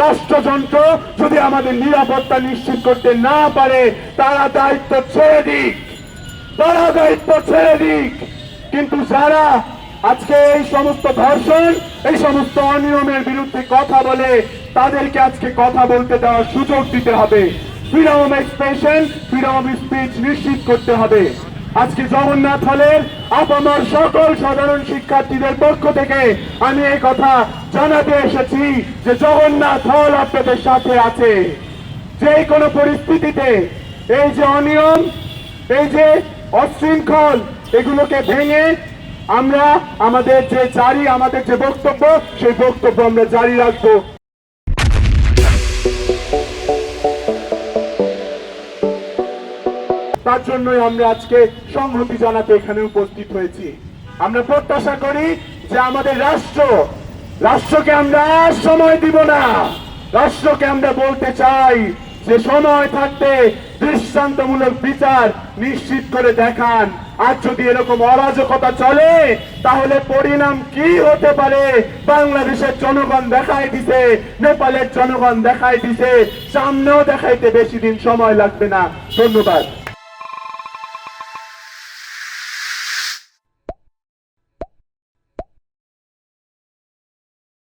রাষ্ট্রযন্ত্র যদি আমাদের নিরাপত্তা নিশ্চিত করতে না পারে তারা দায়িত্ব ছেড়ে দিক, তারা দায়িত্ব ছেড়ে দিক। কিন্তু যারা আজকে এই সমস্ত ধর্ষণ, এই সমস্ত অনিয়মের বিরুদ্ধে কথা বলে, তাদেরকে আজকে কথা বলতে দেওয়ার সুযোগ দিতে হবে। Freedom of expression, freedom of speech নিশ্চিত করতে হবে। আজকে জগন্নাথ হলের আপামর সকল সাধারণ শিক্ষার্থীদের পক্ষ থেকে আমি এই কথা জানাতে এসেছি যে জগন্নাথ হল আপনাদের সাথে আছে। যে কোনো পরিস্থিতিতে এই যে অনিয়ম, এই যে অশৃঙ্খল, এগুলোকে ভেঙে আমরা আমাদের যে বক্তব্য, সেই বক্তব্য আমরা জারি রাখবো। তার জন্যই আমরা আজকে সংহতি জানাতে এখানে উপস্থিত হয়েছি। আমরা প্রত্যাশা করি যে আমাদের রাষ্ট্রকে আমরা সময় দিব না। রাষ্ট্রকে আমরা বলতে চাই যে সময় থাকতে দৃষ্টান্তমূলক বিচার নিশ্চিত করে দেখান। আর যদি এরকম অরাজকতা চলে তাহলে পরিণাম কি হতে পারে বাংলাদেশের জনগণ দেখাই দিছে, নেপালের জনগণ দেখাই দিছে, সামনেও দেখাইতে বেশি দিন সময় লাগবে না। ধন্যবাদ।